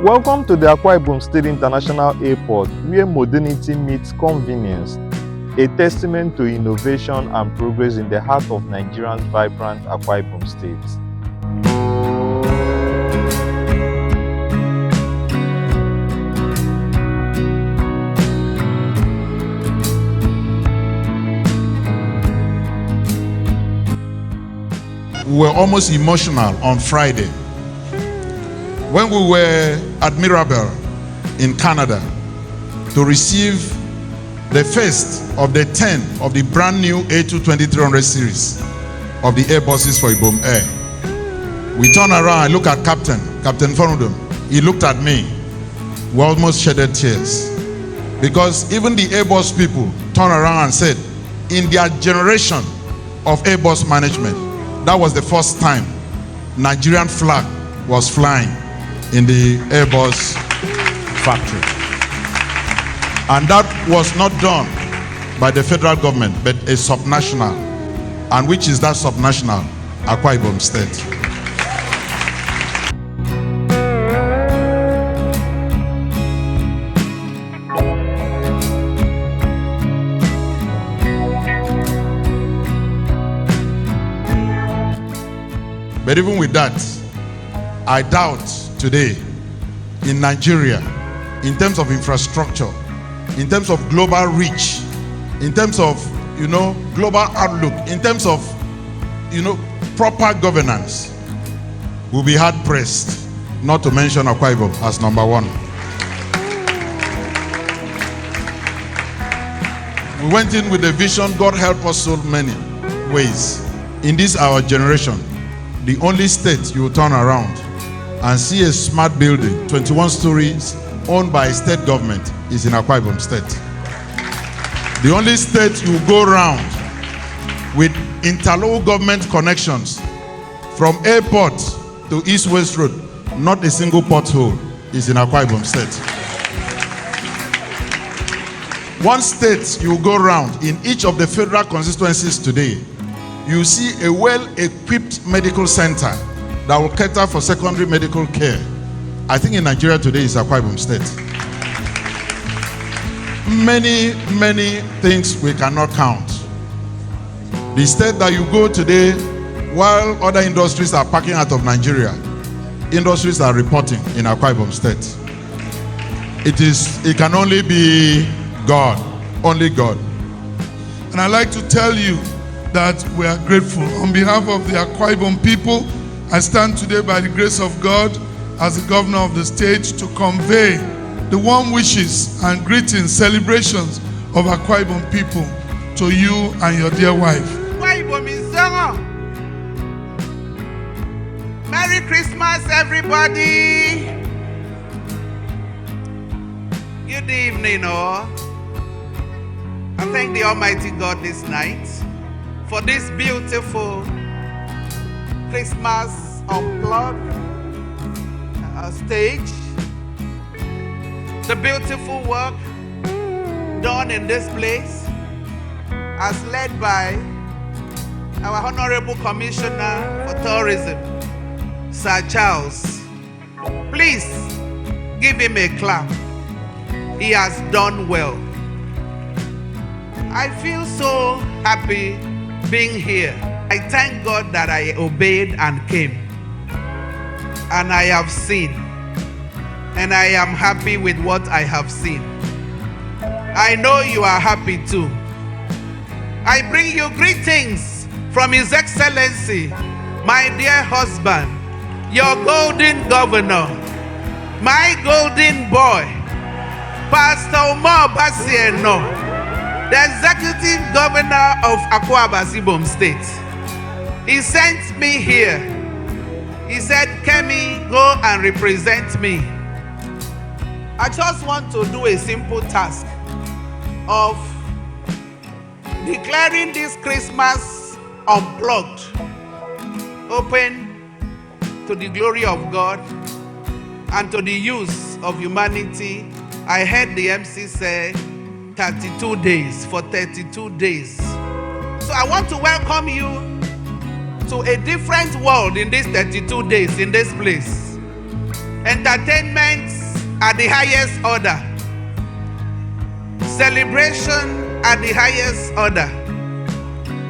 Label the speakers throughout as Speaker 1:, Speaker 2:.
Speaker 1: Welcome to the Akwa Ibom State International Airport, where modernity meets convenience, a testament to innovation and progress in the heart of Nigeria's vibrant Akwa Ibom State.
Speaker 2: We were almost emotional on Friday when we were at Mirabel in Canada to receive the first of the 10 of the brand new A220-300 series of the Airbuses for Ibom Air. We turned around, I looked at Captain Udom. He looked at me. We almost shedded tears because even the Airbus people turned around and said, in their generation of Airbus management, that was the first time Nigerian flag was flying in the Airbus factory. And that was not done by the federal government, but a subnational. And which is that subnational? Akwa Ibom State. But even with that, I doubt today in Nigeria, in terms of infrastructure, in terms of global reach, in terms of, global outlook, in terms of, proper governance, we'll be hard pressed not to mention Akwa Ibom as number one. We went in with a vision. God help us so many ways. In this our generation, the only state you will turn around and see a smart building, 21 stories, owned by a state government, is in Akwa Ibom State. The only state you go around with interlocal government connections from airport to East-West Road, not a single pothole, is in Akwa Ibom State. One state you go around in each of the federal constituencies today, you see a well-equipped medical center that will cater for secondary medical care. I think in Nigeria today is Akwa Ibom State. Many things we cannot count. The state that you go today, while other industries are packing out of Nigeria, industries are reporting in Akwa Ibom State. It can only be God, only God.
Speaker 3: And I'd like to tell you that we are grateful. On behalf of the Akwa Ibom people, I stand today by the grace of God as the governor of the state to convey the warm wishes and greetings, celebrations of Akwa Ibom people to you and your dear wife.
Speaker 4: Akwa Ibom is summer. Merry Christmas, everybody. Good evening, all. I thank the Almighty God this night for this beautiful Christmas unplugged stage. The beautiful work done in this place as led by our Honorable Commissioner for Tourism, Sir Charles. Please give him a clap. He has done well. I feel so happy being here. I thank God that I obeyed and came. And I have seen. And I am happy with what I have seen. I know you are happy too. I bring you greetings from His Excellency, my dear husband, your golden governor, my golden boy, Pastor Umar Basieno, the executive governor of Akwa Ibom State. He sent me here. He said, Kemi, go and represent me. I just want to do a simple task of declaring this Christmas unplugged, open to the glory of God and to the use of humanity. I heard the MC say 32 days, for 32 days. So I want to welcome you to a different world in these 32 days in this place. entertainment at the highest order, celebration at the highest order,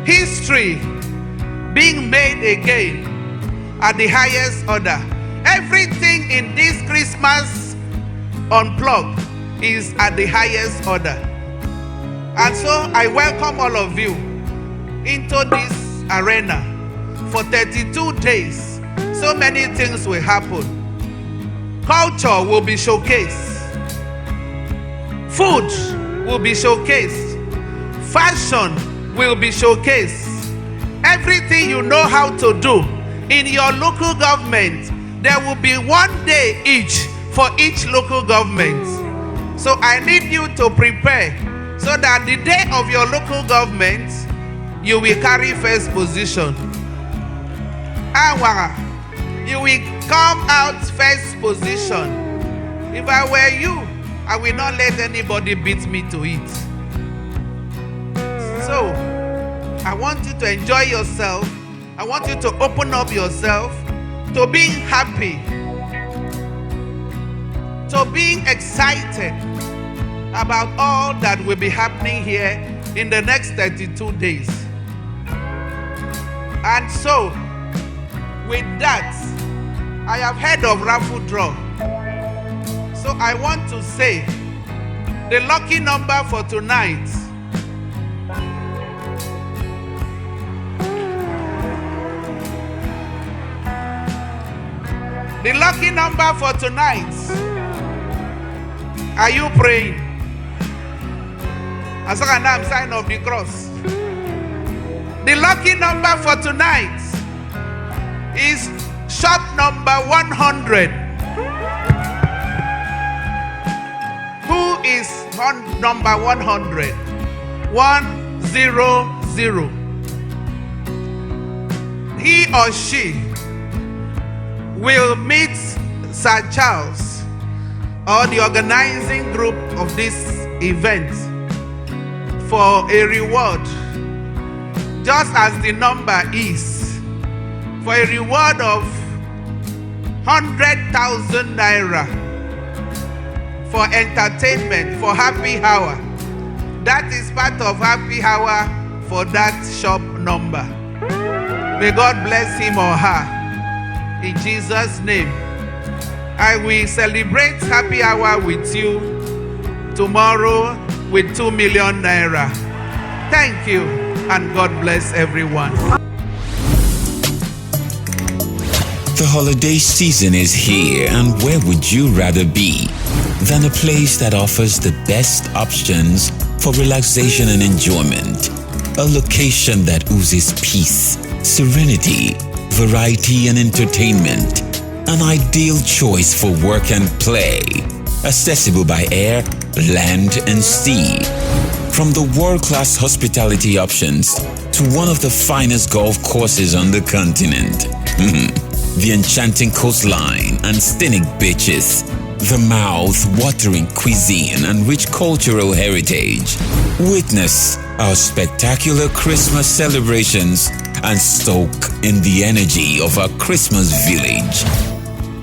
Speaker 4: history being made again at the highest order. Everything in this Christmas unplugged is at the highest order. And so I welcome all of you into this arena for 32 days. So many things will happen. Culture will be showcased. Food will be showcased. Fashion will be showcased. Everything you know how to do in your local government, there will be one day each for each local government. So I need you to prepare so that the day of your local government, you will carry first position. You will come out first position. If I were you, I will not let anybody beat me to it. So, I want you to enjoy yourself. I want you to open up yourself to being happy, to being excited about all that will be happening here in the next 32 days. And so, with that, I have heard of raffle draw. So I want to say the lucky number for tonight . The lucky number for tonight. Are you praying? As I'm sign of the cross. The lucky number for tonight is shop number 100. Who is on number 100? 100. He or she will meet Sir Charles or the organizing group of this event for a reward, just as the number is, for a reward of 100,000 naira for entertainment, for happy hour. That is part of happy hour for that shop number. May God bless him or her. In Jesus' name, I will celebrate happy hour with you tomorrow with 2 million naira. Thank you, and God bless everyone.
Speaker 5: The holiday season is here, and where would you rather be than a place that offers the best options for relaxation and enjoyment? A location that oozes peace, serenity, variety and entertainment. An ideal choice for work and play. Accessible by air, land and sea. From the world-class hospitality options to one of the finest golf courses on the continent. The enchanting coastline and scenic beaches. The mouth-watering cuisine and rich cultural heritage. Witness our spectacular Christmas celebrations and soak in the energy of our Christmas village.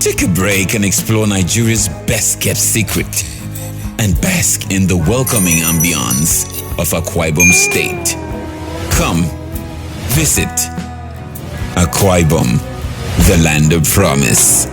Speaker 5: Take a break and explore Nigeria's best-kept secret and bask in the welcoming ambience of Akwa Ibom State. Come, visit Akwa Ibom, the land of promise.